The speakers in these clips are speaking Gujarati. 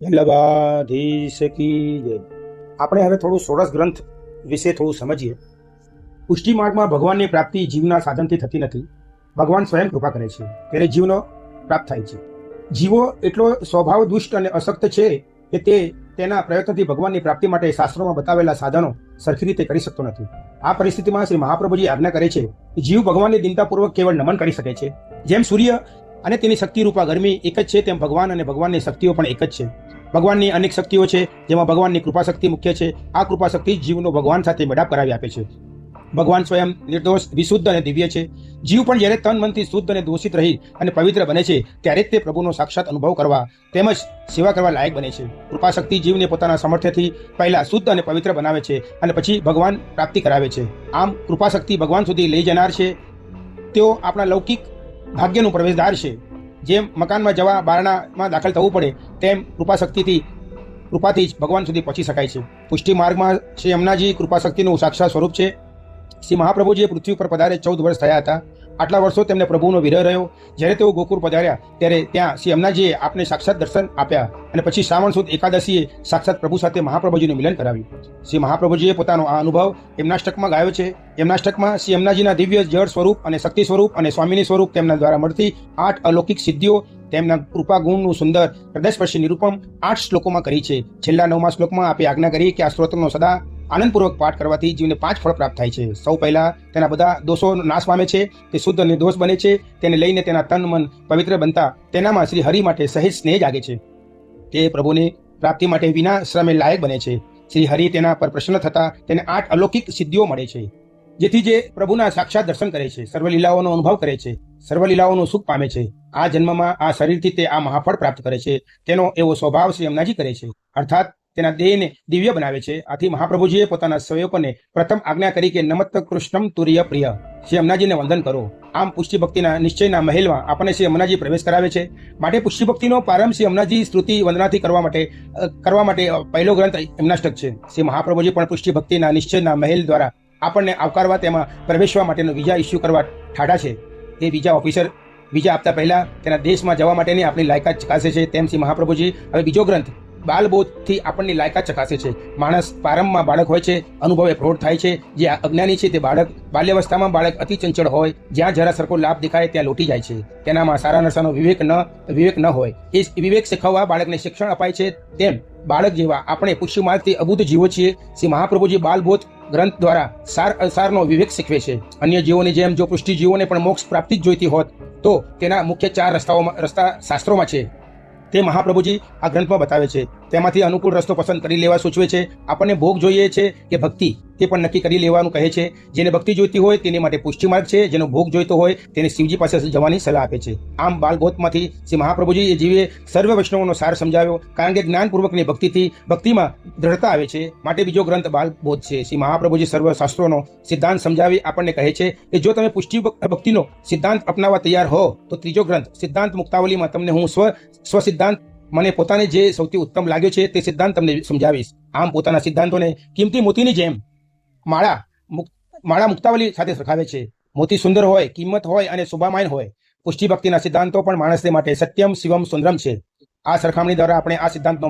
વલ્લભાધીશ કી જય. આપણે હવે થોડું ષોડશ ગ્રંથ વિશે થોડું સમજીએ. પુષ્ટિ માર્ગમાં ભગવાનની પ્રાપ્તિ જીવના સાધનથી થતી નથી. ભગવાન સ્વયં કૃપા કરે છે ત્યારે જીવનો પ્રાપ્ત થાય છે. જીવો એટલો સ્વભાવ દુષ્ટ અને અશક્ત છે કે તે તેના પ્રયત્નથી ભગવાનની પ્રાપ્તિ માટે શાસ્ત્રોમાં બતાવેલા સાધનો સરખી રીતે કરી શકતો નથી. આ પરિસ્થિતિમાં શ્રી મહાપ્રભુજી આજ્ઞા કરે છે કે જીવ ભગવાનની દિનતાપૂર્વક કેવળ નમન કરી શકે છે. જેમ સૂર્ય અને તેની શક્તિરૂપા ગરમી એક જ છે, તેમ ભગવાન અને ભગવાનની શક્તિઓ પણ એક જ છે. ભગવાનની અનેક શક્તિઓ છે, જેમાં ભગવાનની કૃપા શક્તિ મુખ્ય છે. આ કૃપા શક્તિ જીવનો ભગવાન સાથે મેળાપ કરાવી આપે છે. ભગવાન સ્વયં નિર્દોષ, વિશુદ્ધ અને દિવ્ય છે. જીવ પણ જ્યારે તન મનથી શુદ્ધ અને દોષિત રહી અને પવિત્ર બને છે ત્યારે જ તે પ્રભુનો સાક્ષાત અનુભવ કરવા તેમજ સેવા કરવા લાયક બને છે. કૃપા શક્તિ જીવને પોતાના સામર્થ્યથી પહેલા શુદ્ધ અને પવિત્ર બનાવે છે અને પછી ભગવાન પ્રાપ્તિ કરાવે છે. આમ કૃપા શક્તિ ભગવાન સુધી લઈ જનાર છે. તેઓ આપણા લૌકિક ભાગ્યનું પ્રવેશદ્વાર છે. જેમ મકાનમાં જવા બારણામાં દાખલ થવું પડે તેમ કૃપાથી જ ભગવાન સુધી પહોંચી શકાય છે. પુષ્ટિ માર્ગમાં શ્રી યમુનાજી કૃપા શક્તિનું સાક્ષાત સ્વરૂપ છે. શ્રી મહાપ્રભુજીએ પૃથ્વી પર પધારે 14 વર્ષ થયા હતા. આટલા વર્ષો તેમને પ્રભુનો વિરહ રહ્યો. જ્યારે તેઓ ગોકુળ પધાર્યા ત્યારે ત્યાં શ્રી યમુનાજીએ આપને સાક્ષાત દર્શન આપ્યા અને પછી શ્રાવણ સુદ એકાદશીએ સાક્ષાત પ્રભુ સાથે મહાપ્રભુજીનું મિલન કરાવ્યું. શ્રી મહાપ્રભુજીએ પોતાનો આ અનુભવ યમનાષ્ટકમાં ગાયો છે. યમનાષ્ટકમાં શ્રી યમુનાજીના દિવ્ય જળ સ્વરૂપ અને શક્તિ સ્વરૂપ અને સ્વામીની સ્વરૂપ તેમના દ્વારા મળતી 8 અલૌકિક સિદ્ધિઓ તેમના કૃપા ગુણનું સુંદર હૃદયસ્પર્શી નિરૂપણ 8 શ્લોકોમાં કરી છે. છેલ્લા 9મા શ્લોકમાં આપે આજ્ઞા કરી કે આ સ્ત્રોતનો સદા આનંદપૂર્વક પાઠ કરવાથી જીવને 5 ફળ પ્રાપ્ત થાય છે. સૌ પહેલા તેના બધા દોષો નાશ પામે છે. તે શુદ્ધ નિર્દોષ બને છે. તેને લઈને તેના તન મન પવિત્ર બનતા તેનામાં શ્રી હરિ માટે સહેજ સ્નેહ જાગે છે. તે પ્રભુની પ્રાપ્તિ માટે વિના શ્રમે લાયક બને છે. શ્રી હરિ તેના પર પ્રસન્ન થતા તેને 8 અલૌકિક સિદ્ધિઓ મળે છે, જેથી જે પ્રભુના સાક્ષાત દર્શન કરે છે, સર્વ લીલાઓનો અનુભવ કરે છે, સર્વ લીલાઓનું સુખ પામે છે. આ જન્મમાં આ શરીરથી તે આ મહાફળ પ્રાપ્ત કરે છે. તેનો એવો સ્વભાવ શ્રી યમુનાજી કરે છે, અર્થાત તેના દેહને દિવ્ય બનાવે છે. આથી મહાપ્રભુજીએ પોતાના સેવકોને પ્રથમ આજ્ઞા કરી કે નમત કૃષ્ણમ તુર્ય પ્રિય, શ્રી યમુનાજીને વંદન કરો. આમ પુષ્ટિ ભક્તિના નિશ્ચયના મહેલમાં આપણને શ્રી યમુનાજી પ્રવેશ કરાવે છે. માટે પુષ્ટિ ભક્તિનો પ્રારંભ શ્રી યમુનાજી સ્તુતિ વંદનાથી કરવા માટે પહેલો ગ્રંથ યમનાષ્ટક છે. શ્રી મહાપ્રભુજી પણ પુષ્ટિ ભક્તિના નિશ્ચયના મહેલ દ્વારા આપણને આવકારવા, તેમાં પ્રવેશવા માટેનો વિઝા ઇસ્યુ કરવા ઠાઠા છે. તે વિઝા ઓફિસર વિઝા આપતા પહેલા તેના દેશમાં જવા માટેની આપણી લાયકાત ચકાસે છે. તેમ શ્રી મહાપ્રભુજી હવે બીજો ગ્રંથ બાલબોધથી આપણની લાયકાત ચકાસે છે. માણસ પ્રારંભમાં બાળક હોય છે, અનુભવે પ્રૌઢ થાય છે. જે અજ્ઞાની છે તે બાળક બાલ્યાવસ્થામાં બાળક અતિ ચંચળ હોય, જ્યાં જરા સરખો લાભ દેખાય ત્યાં લોટી જાય છે. તેનામાં સારા નશાનો વિવેક ન હોય. એ વિવેક શીખવવા બાળકને શિક્ષણ અપાય છે. તેમ બાળક જેવા આપણે પુષ્ટિ માર્ગથી અબુદ્ધ જીવો છીએ. શ્રી મહાપ્રભુજી બાલબોધ ગ્રંથ દ્વારા સાર અસારનો વિવેક શીખવે છે. અન્ય જીવોની જેમ જો પુષ્ટિ જીવોને પણ મોક્ષ પ્રાપ્તિ જ જોઈતી હોત તો તેના મુખ્ય 4 રસ્તા શાસ્ત્રોમાં છે. તે મહાપ્રભુજી આ ગ્રંથમાં બતાવે છે. તેમાંથી અનુકૂળ રસ્તો પસંદ કરી લેવા સૂચવે છે. આપણને ભોગ જોઈએ છે કે ભક્તિ, તે પણ નક્કી કરી લેવાનું કહે છે. જેને ભક્તિ જોઈતી હોય તેની માટે પુષ્ટિ માર્ગ છે. જેનો ભોગ જોઈતો હોય તેને શિવજી પાસે જવાની સલાહ આપે છે. આમ બાલબોધમાંથી શ્રી મહાપ્રભુજી એ જીવે સર્વ વૈષ્ણવોનો સાર સમજાવ્યો. કારણ કે જ્ઞાનપૂર્વકની ભક્તિમાં દ્રઢતા આવે છે. માટે બીજો ગ્રંથ બાલબોધ છે. શ્રી મહાપ્રભુજી સર્વ શાસ્ત્રોનો સિદ્ધાંત સમજાવી આપણને કહે છે કે જો તમે પુષ્ટિ ભક્તિનો સિદ્ધાંત અપનાવવા તૈયાર હો તો ત્રીજો ગ્રંથ સિદ્ધાંત મુક્તાવલીમાં તમને હું સ્વસિદ્ધાંત, મને પોતાને જે સૌથી ઉત્તમ લાગ્યો છે તે સિદ્ધાંત તમને સમજાવીશ. આમ પોતાના સિદ્ધાંતોને કિંમતી મોતીની જેમ માળા મુક્તાવલી સાથે સરખાવે છે. મોતી સુંદર હોય, કિંમત હોય અને શોભામાન હોય. પુષ્ટિ ભક્તિના સિદ્ધાંતો પણ માણસને માટે સત્યમ શિવમ સુંદરમ છે. આ સરખામણી દ્વારા આપણે આ સિદ્ધાંતનો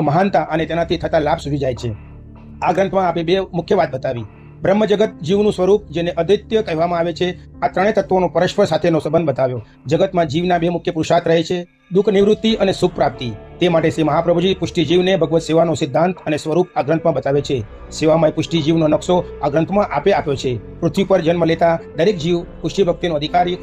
મહાનતા અને તેનાથી થતા લાભ સુધી જાય છે. આ ગ્રંથમાં આપણે 2 મુખ્ય વાત બતાવી. બ્રહ્મ જગત જીવનું સ્વરૂપ, જેને અદ્વૈત્ય કહેવામાં આવે છે. આ 3 તત્વોનો પરસ્પર સાથેનો સંબંધ બતાવ્યો. જગતમાં જીવના 2 મુખ્ય પુરુષાર્થ રહે છે, દુઃખ નિવૃત્તિ અને સુખ પ્રાપ્તિ. તે માટે શ્રી મહાપ્રભુજી પુષ્ટિ જીવને ભગવત સેવાનો સિદ્ધાંત અને સ્વરૂપ આ ગ્રંથમાં બતાવે છે. સેવામય પુષ્ટિ જીવનો નકશો આ ગ્રંથમાં આપ્યો છે. પૃથ્વી પર જન્મ લેતા દરેક જીવ પુષ્ટિ ભક્તિનો અધિકારી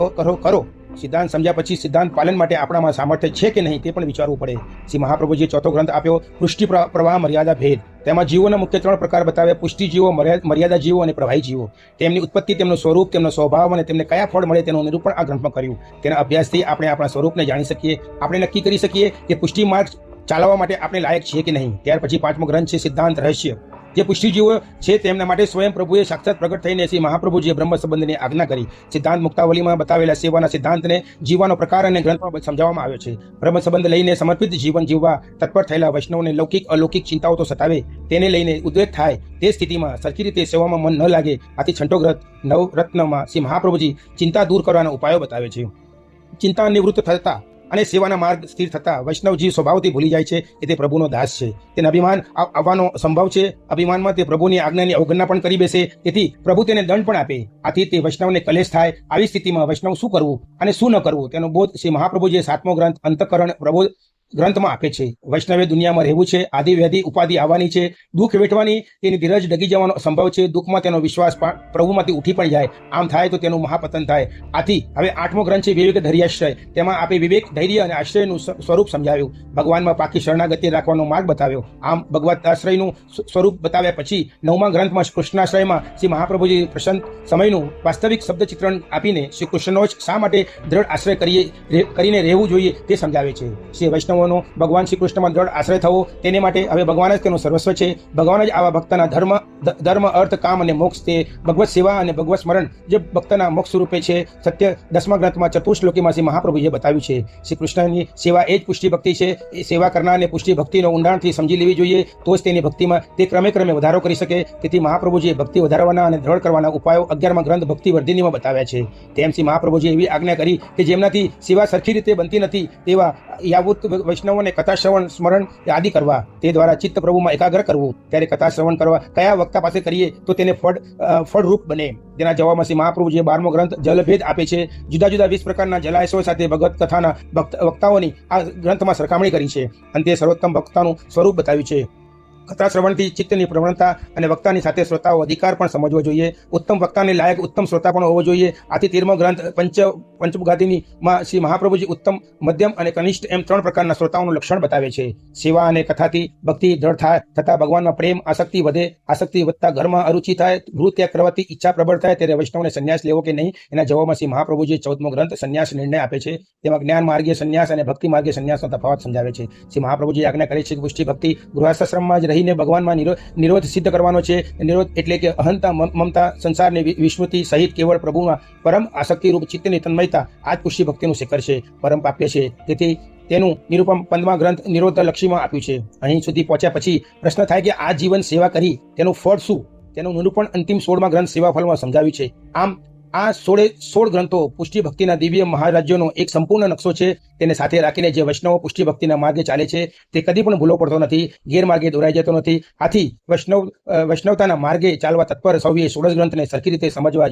કરો. સિદ્ધાંત સમજ્યા પછી સિદ્ધાંત પાલન માટે આપણામાં સામર્થ્ય છે કે નહીં તે પણ વિચારવું પડે. શ્રી મહાપ્રભુજીએ ચોથો ગ્રંથ આપ્યો, પુષ્ટિ પ્રવાહ મર્યાદા ભેદ. તેમાં જીવોના મુખ્ય 3 પ્રકાર બતાવ્યા: પુષ્ટિ જીવો, મર્યાદા જીવો અને પ્રવાહી જીવો. તેમની ઉત્પત્તિ, તેમનું સ્વરૂપ, તેમનો સ્વભાવ અને તેમને કયા ફળ મળે તેનું નિરૂપણ આ ગ્રંથમાં કર્યું. તેના અભ્યાસથી આપણે આપણા સ્વરૂપને જાણી શકીએ. આપણે નક્કી કરી શકીએ કે પુષ્ટિ માર્ગ ચાલવા માટે આપણે લાયક છીએ કે નહીં. ત્યાર પછી 5મો ગ્રંથ છે સિદ્ધાંત રહસ્ય. જે પુષ્ટિ જીવો છે તેમના માટે સ્વયં પ્રભુએ સાક્ષાત પ્રગટ થઈને શ્રી મહાપ્રભુજીએ બ્રહ્મ સંબંધની આજ્ઞા કરી. સિદ્ધાંત મુક્તાવલીમાં બતાવેલા સેવાના સિદ્ધાંતને જીવવાનો પ્રકાર અને ગ્રંથમાં સમજાવવામાં આવ્યો છે. બ્રહ્મ સંબંધ લઈને સમર્પિત જીવન જીવવા તત્પર થયેલા વૈષ્ણવને લૌકિક અલૌકિક ચિંતાઓ તો સતાવે, તેને લઈને ઉદ્વેગ થાય. તે સ્થિતિમાં સરખી રીતે સેવામાં મન ન લાગે. આથી છઠ્ઠો ગ્રંથ નવરત્નમાં શ્રી મહાપ્રભુજી ચિંતા દૂર કરવાના ઉપાયો બતાવે છે. ચિંતા નિવૃત્ત થતા અને સેવાના માર્ગ સ્થિર થતા વૈષ્ણવજી સ્વભાવથી ભૂલી જાય છે કે તે પ્રભુનો દાસ છે. તેને અભિમાન આવવાનો સંભવ છે. અભિમાનમાં તે પ્રભુની આજ્ઞાની અવગણના પણ કરી બેસે, તેથી પ્રભુ તેને દંડ પણ આપે. આથી તે વૈષ્ણવને કલેશ થાય. આવી સ્થિતિમાં વૈષ્ણવ શું કરવું અને શું ન કરવું તેનો બોધ શ્રી મહાપ્રભુજીએ 7મો ગ્રંથ અંતઃકરણ પ્રબોધ ગ્રંથમાં આપે છે. વૈષ્ણવે દુનિયામાં રહેવું છે, આદિ વ્યાધિ ઉપાધિ આવવાની છે, દુઃખ વેઠવાની, તેની ધીરજ ડગી જવાનો સંભવ છે, દુઃખમાં તેનો વિશ્વાસ પ્રભુમાંથી ઉઠી પણ જાય. આમ થાય તો તેનું મહાપતન થાય. આથી હવે 8મો ગ્રંથ છે વિવેક ધૈર્યાશ્રય. તેમાં આપે વિવેક, ધૈર્ય અને આશ્રયનું સ્વરૂપ સમજાવ્યું. ભગવાનમાં પાકી શરણાગતિ રાખવાનો માર્ગ બતાવ્યો. આમ ભગવત આશ્રયનું સ્વરૂપ બતાવ્યા પછી 9મા ગ્રંથમાં કૃષ્ણાશ્રયમાં શ્રી મહાપ્રભુજી પ્રસન્ન સમયનું વાસ્તવિક શબ્દ ચિત્રણ આપીને શ્રી કૃષ્ણનો જ શા માટે દ્રઢ આશ્રય કરીને રહેવું જોઈએ તે સમજાવે છે. શ્રી વૈષ્ણવ ભગવાન શ્રી કૃષ્ણમાં દ્રઢ આશ્રય થવો, તેને માટે હવે ભગવાન જ તેનો સર્વસ્વ છે. ભગવાન જ આવા ભક્તના ધર્મ અર્થ કામ અને મોક્ષ તે ભગવત સેવા અને ભગવત સ્મરણ જે ભક્તના મોક્ષ સ્વરૂપે છે. સત્ય 10મા ગ્રંથમાં ચતુશ્લોકીમાં શ્રી મહાપ્રભુએ બતાવ્યું છે. શ્રી કૃષ્ણની સેવા એ જ પુષ્ટિ ભક્તિ છે. એ સેવા કરનારને પુષ્ટિ ભક્તિનો ઊંડાણથી સમજી લેવી જોઈએ, તો જ તેની ભક્તિમાં તે ક્રમે વધારો કરી શકે. તેથી મહાપ્રભુજીએ ભક્તિ વધારવાના અને દ્રઢ કરવાના ઉપાયો 11મા ગ્રંથ ભક્તિ વર્ધિનીમાં બતાવ્યા છે. તેમ શ્રી મહાપ્રભુજીએ એવી આજ્ઞા કરી કે જેમનાથી સેવા સરખી રીતે બનતી નથી તેવા યાવૃત વૈષ્ણવોને કથા શ્રવણ સ્મરણ આદિ કરવા, તે દ્વારા ચિત્ત પ્રભુમાં એકાગ્ર કરવું. ત્યારે કથા શ્રવણ કરવા કયા વક્તા પાસે કરીએ તો તેને ફળરૂપ બને? તેના જવાબમાં શ્રી મહાપ્રભુજીએ 12મો ગ્રંથ જલભેદ આપે છે. જુદા જુદા 20 પ્રકારના જલાશયો સાથે ભગવત કથાના વક્તાઓની આ ગ્રંથમાં સરખામણી કરી છે. અંતે સર્વોત્તમ વક્તાનું સ્વરૂપ બતાવ્યું છે. કથા શ્રવણથી ચિત્તની પ્રવણતા અને વક્તાની સાથે શ્રોતાઓ અધિકાર પણ સમજવો જોઈએ. ઉત્તમ વક્તાને લાયક ઉત્તમ શ્રોતા પણ હોવો જોઈએ. આથી 13મો ગ્રંથ પંચમુખાદિનીમાં શ્રી મહાપ્રભુજી ઉત્તમ, મધ્યમ અને કનિષ્ઠ એમ 3 પ્રકારના શ્રોતાઓનું લક્ષણ બતાવે છે. સેવા અને કથાથી ભક્તિ દ્રઢ થતા ભગવાનમાં પ્રેમ આસક્તિ વધે. આસક્તિ વધતા ઘરમાં અરુચિ થાય. ગૃહ ત્યાગ કરવાથી ઈચ્છા પ્રબળ થાય. ત્યારે વૈષ્ણવને સંન્યાસ લેવો કે નહીં, એના જવાબમાં શ્રી મહાપ્રભુજીએ 14મો ગ્રંથ સંન્યાસ નિર્ણય આપે છે. તેમાં જ્ઞાન માર્ગીય સંન્યાસ અને ભક્તિ માર્ગીય સંન્યાસનો તફાવત સમજાવે છે. શ્રી મહાપ્રભુજી આજ્ઞા કરે છે કે પુષ્ટિ ભક્તિ ગૃહસ્થાશ્રમમાં જ રહીને ભગવાનમાં નિરોધ સિદ્ધ કરવાનો છે. નિરોધ એટલે કે અહંતા, મમતા, સંસારની વિસ્મૃતિ સહિત કેવળ પ્રભુમાં પરમ આસક્તિ રૂપ ચિત્તની તન્મયતા આ જ પુષ્ટિ ભક્તિનું શિખર છે, પરમ પ્રાપ્ય છે. તેથી તેનું નિરૂપણ 15મા ગ્રંથ નિરોધ લક્ષીમાં આપ્યું છે. અહીં સુધી પહોંચ્યા પછી પ્રશ્ન થાય કે આ જીવન સેવા કરી તેનું ફળ શું? તેનું નિરૂપણ અંતિમ 16મા ગ્રંથ સેવા ફળમાં સમજાવ્યું છે. આમ આ 16 ગ્રંથો પુષ્ટિ ભક્તિના દિવ્ય મહારાજ્યોનો એક સંપૂર્ણ નકશો છે. તેને સાથે રાખીને જે વૈષ્ણવો પુષ્ટિ ભક્તિના માર્ગે ચાલે છે તે કદી પણ ભૂલો પડતો નથી, ગેરમાર્ગે દોરાઈ જતો નથી. આથી વૈષ્ણવતાના માર્ગે ચાલવા તત્પર સૌએ 16 ગ્રંથને સરખી રીતે સમજવા